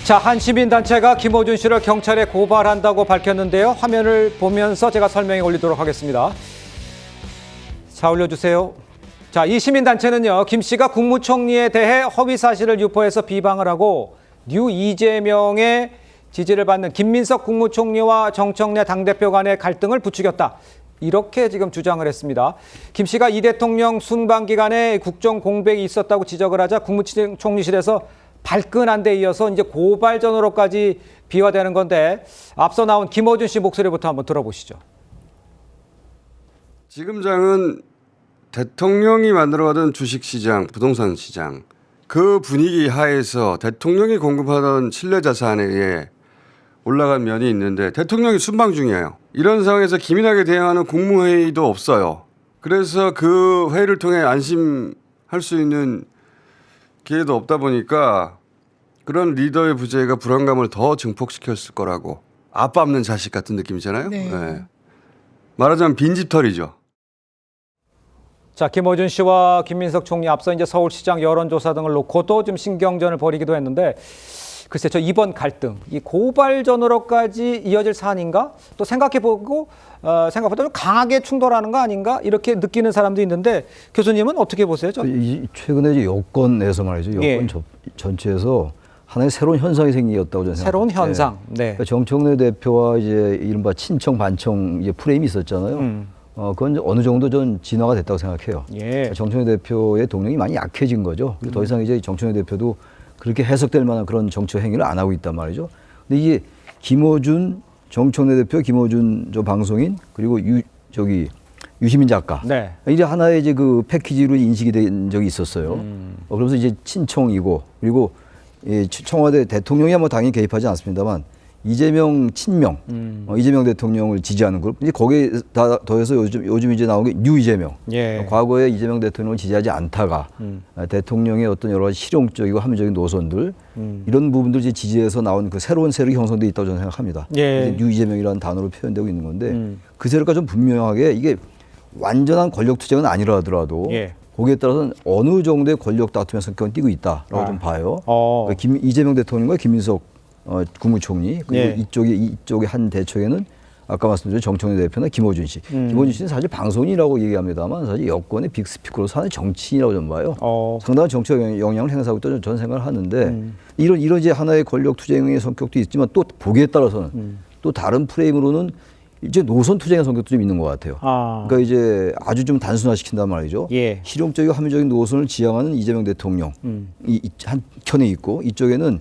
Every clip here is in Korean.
자, 한 시민단체가 김어준 씨를 경찰에 고발한다고 밝혔는데요. 화면을 보면서 제가 설명해 올리도록 하겠습니다. 자, 올려주세요. 자, 이 시민단체는요, 김 씨가 국무총리에 대해 허위 사실을 유포해서 비방을 하고 뉴 이재명의 지지를 받는 김민석 국무총리와 정청래 당대표 간의 갈등을 부추겼다. 이렇게 지금 주장을 했습니다. 김 씨가 이 대통령 순방 기간에 국정 공백이 있었다고 지적을 하자 국무총리실에서 발끈한 데 이어서 이제 고발 전으로까지 비화되는 건데, 앞서 나온 김어준 씨 목소리부터 한번 들어보시죠. 지금장은 대통령이 만들어가던 주식시장, 부동산 시장, 그 분위기 하에서 대통령이 공급하던 신뢰자산에 올라간 면이 있는데 대통령이 순방 중이에요. 이런 상황에서 기민하게 대응하는 국무회의도 없어요. 그래서 그 회의를 통해 안심할 수 있는 기회도 없다 보니까 그런 리더의 부재가 불안감을 더 증폭시켰을 거라고. 아빠 없는 자식 같은 느낌이잖아요. 네. 네. 말하자면 빈집털이죠. 자, 김어준 씨와 김민석 총리 앞서 이제 서울시장 여론조사 등을 놓고도 좀 신경전을 벌이기도 했는데, 글쎄 저 이번 갈등, 이 고발전으로까지 이어질 사안인가? 또 생각해보고 생각보다 좀 강하게 충돌하는 거 아닌가? 이렇게 느끼는 사람도 있는데, 교수님은 어떻게 보세요? 최근에 이제 여권에서 말이죠. 여권 예. 전체에서 하나의 새로운 현상이 생겼다고 저는 새로운 생각합니다. 현상. 네. 그러니까 정청래 대표와 이제 이른바 친청 반청 이제 프레임이 있었잖아요. 그건 어느 정도 전 진화가 됐다고 생각해요. 예. 정청래 대표의 동력이 많이 약해진 거죠. 그리고 더 이상 이제 정청래 대표도 그렇게 해석될 만한 그런 정치 행위를 안 하고 있단 말이죠. 근데 이게 김어준, 정청래 대표, 김어준 저 방송인, 그리고 유시민 작가. 네. 이제 하나의 이제 그 패키지로 인식이 된 적이 있었어요. 그러면서 이제 친청이고, 그리고 청와대 대통령이야 뭐 당연히 개입하지 않습니다만 이재명 친명, 이재명 대통령을 지지하는 그룹. 이제 거기에 다 더해서 요즘 이제 나온 게 뉴 이재명. 예. 과거에 이재명 대통령을 지지하지 않다가 대통령의 어떤 여러 가지 실용적이고 합리적인 노선들 이런 부분들 이제 지지해서 나온 그 새로운 세력이 형성돼 있다고 저는 생각합니다. 예. 뉴 이재명이라는 단어로 표현되고 있는 건데 그 세력과 좀 분명하게 이게 완전한 권력 투쟁은 아니라 하더라도 예. 거기에 따라서는 어느 정도의 권력 다툼의 성격은 띠고 있다라고 좀 봐요. 그러니까 이재명 대통령과 김민석 국무총리 그리고 예. 이쪽의 한 대척에는 아까 말씀드린 정청래 대표나 김어준 씨. 김어준 씨는 사실 방송인이라고 얘기합니다만 사실 여권의 빅스피커로서 하는 정치인이라고 좀 봐요. 상당한 정치적 영향을 행사하고 있다고 저는 생각을 하는데 이런 이제 하나의 권력 투쟁의 성격도 있지만 또 보기에 따라서는 또 다른 프레임으로는 이제 노선 투쟁의 성격도 좀 있는 것 같아요. 그러니까 이제 아주 좀 단순화시킨단 말이죠. 예. 실용적이고 합리적인 노선을 지향하는 이재명 대통령 한 켠에 있고 이쪽에는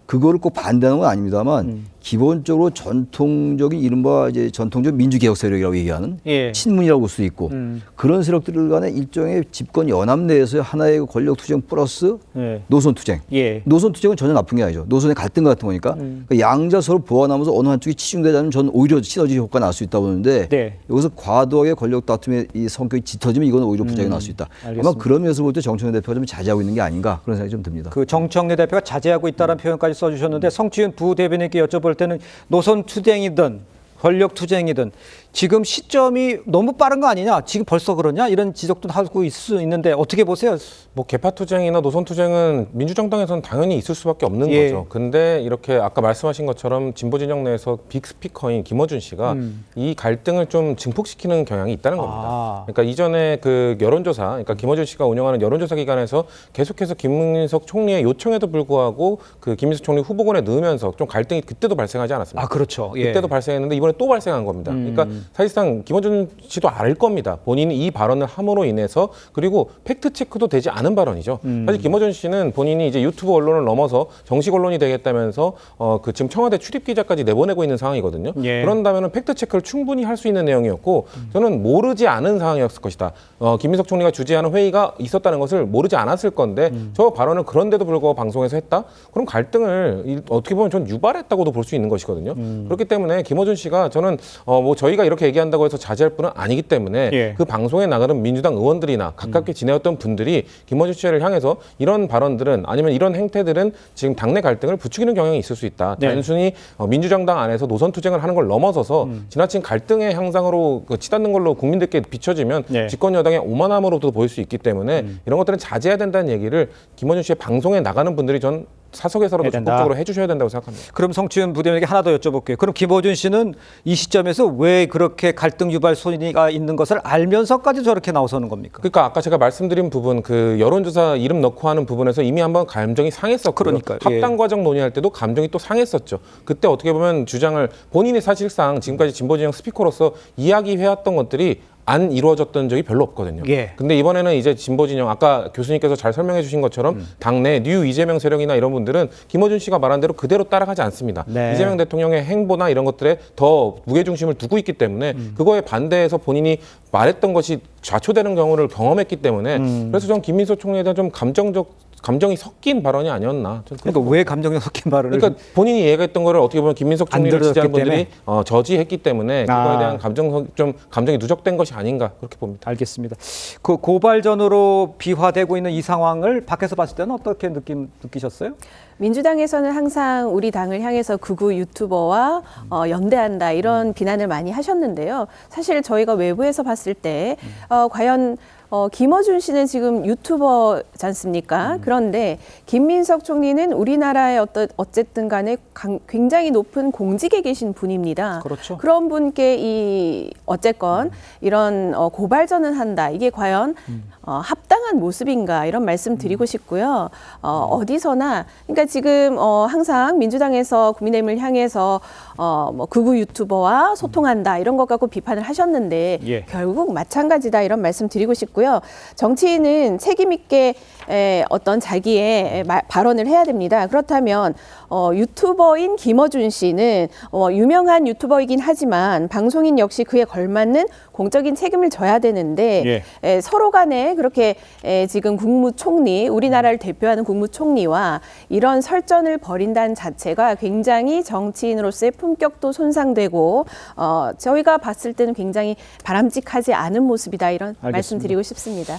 그거를 꼭 반대하는 건 아닙니다만 기본적으로 전통적인 이른바 이제 전통적 민주개혁 세력이라고 얘기하는 예. 친문이라고 볼 수 있고 그런 세력들 간의 일종의 집권 연합 내에서의 하나의 권력 투쟁 플러스 예. 노선 투쟁. 예. 노선 투쟁은 전혀 나쁜 게 아니죠. 노선의 갈등 같은 거니까 그러니까 양자 서로 보완하면서 어느 한쪽이 치중되지 않으면 저는 오히려 시너지 효과가 날 수 있다고 보는데 네. 여기서 과도하게 권력 다툼의 이 성격이 짙어지면 이건 오히려 부작용이 날 수 있다. 알겠습니다. 아마 그런 면에서 볼 때 정청래 대표가 좀 자제하고 있는 게 아닌가 그런 생각이 좀 듭니다. 그 정청래 대표가 자제하고 있다는 표현까지 써주셨는데, 성취윤 부대변인께 여쭤볼 때는 노선 투쟁이든 권력 투쟁이든 지금 시점이 너무 빠른 거 아니냐, 지금 벌써 그러냐, 이런 지적도 하고 있을 수 있는데 어떻게 보세요? 뭐 개파 투쟁이나 노선 투쟁은 민주정당에서는 당연히 있을 수밖에 없는 예. 거죠. 근데 이렇게 아까 말씀하신 것처럼 진보 진영 내에서 빅 스피커인 김어준 씨가 이 갈등을 좀 증폭시키는 경향이 있다는 겁니다. 그러니까 이전에 그 여론조사, 그러니까 김어준 씨가 운영하는 여론조사 기관에서 계속해서 김민석 총리의 요청에도 불구하고 그 김민석 총리 후보군에 넣으면서 좀 갈등이 그때도 발생하지 않았습니까? 아, 그렇죠. 예. 그때도 발생했는데 이번에 또 발생한 겁니다. 그러니까 사실상 김어준 씨도 알 겁니다. 본인이 이 발언을 함으로 인해서, 그리고 팩트 체크도 되지 않은 발언이죠. 사실 김어준 씨는 본인이 이제 유튜브 언론을 넘어서 정식 언론이 되겠다면서 그 지금 청와대 출입 기자까지 내보내고 있는 상황이거든요. 예. 그런다면 팩트 체크를 충분히 할 수 있는 내용이었고 저는 모르지 않은 상황이었을 것이다. 김민석 총리가 주재하는 회의가 있었다는 것을 모르지 않았을 건데 저 발언을 그런데도 불구하고 방송에서 했다? 그럼 갈등을 어떻게 보면 전 유발했다고도 볼 수 있는 것이거든요. 그렇기 때문에 김어준 씨가 저는 뭐 저희가 이렇게 얘기한다고 해서 자제할 분은 아니기 때문에 예. 그 방송에 나가는 민주당 의원들이나 가깝게 지내왔던 분들이 김어준 씨를 향해서 이런 발언들은, 아니면 이런 행태들은 지금 당내 갈등을 부추기는 경향이 있을 수 있다. 네. 단순히 민주정당 안에서 노선 투쟁을 하는 걸 넘어서서 지나친 갈등의 향상으로 치닫는 걸로 국민들께 비춰지면 네. 집권 여당의 오만함으로도 보일 수 있기 때문에 이런 것들은 자제해야 된다는 얘기를 김어준 씨의 방송에 나가는 분들이 전 사석에서라도 해야 된다. 적극적으로 해주셔야 된다고 생각합니다. 그럼 성추연 부대에게 하나 더 여쭤볼게요. 그럼 김어준 씨는 이 시점에서 왜 그렇게 갈등 유발 소지가 있는 것을 알면서까지 저렇게 나서는 겁니까? 그러니까 아까 제가 말씀드린 부분 그 여론조사 이름 넣고 하는 부분에서 이미 한번 감정이 상했었고요. 그러니까요. 예. 합당 과정 논의할 때도 감정이 또 상했었죠. 그때 어떻게 보면 주장을 본인이 사실상 지금까지 진보진영 스피커로서 이야기해왔던 것들이 안 이루어졌던 적이 별로 없거든요. 예. 근데 이번에는 이제 진보 진영 아까 교수님께서 잘 설명해 주신 것처럼 당내 뉴 이재명 세력이나 이런 분들은 김어준 씨가 말한 대로 그대로 따라가지 않습니다. 네. 이재명 대통령의 행보나 이런 것들에 더 무게중심을 두고 있기 때문에 그거에 반대해서 본인이 말했던 것이 좌초되는 경우를 경험했기 때문에 그래서 전 김민석 총리에 대한 좀 감정이 섞인 발언이 아니었나. 저는 그렇게 그러니까 왜 감정이 섞인 발언을? 그러니까 본인이 얘기했던 거를 어떻게 보면 김민석 안 총리를 지지한 들어줬기 분들이 저지했기 때문에 아. 그거에 대한 감정이 누적된 것이 아닌가 그렇게 봅니다. 알겠습니다. 그 고발전으로 비화되고 있는 이 상황을 밖에서 봤을 때는 어떻게 느끼셨어요? 민주당에서는 항상 우리 당을 향해서 극우 유튜버와 연대한다 이런 비난을 많이 하셨는데요. 사실 저희가 외부에서 봤을 때 과연 김어준 씨는 지금 유튜버지 않습니까? 그런데 김민석 총리는 우리나라의 어쨌든 간에 굉장히 높은 공직에 계신 분입니다. 그렇죠. 그런 분께 어쨌건 이런 고발전을 한다. 이게 과연 합당한 모습인가 이런 말씀 드리고 싶고요. 어디서나 그러니까 지금 항상 민주당에서 국민의힘을 향해서 뭐 극우 유튜버와 소통한다 이런 것 갖고 비판을 하셨는데 예. 결국 마찬가지다 이런 말씀 드리고 싶고요. 정치인은 책임 있게 어떤 자기의 발언을 해야 됩니다. 그렇다면 유튜버인 김어준 씨는 유명한 유튜버이긴 하지만 방송인 역시 그에 걸맞는 공적인 책임을 져야 되는데 서로 간에 그렇게 지금 국무총리 우리나라를 대표하는 국무총리와 이런 설전을 벌인다는 자체가 굉장히 정치인으로서의 품격도 손상되고 저희가 봤을 때는 굉장히 바람직하지 않은 모습이다 이런 알겠습니다. 말씀 드리고 싶습니다.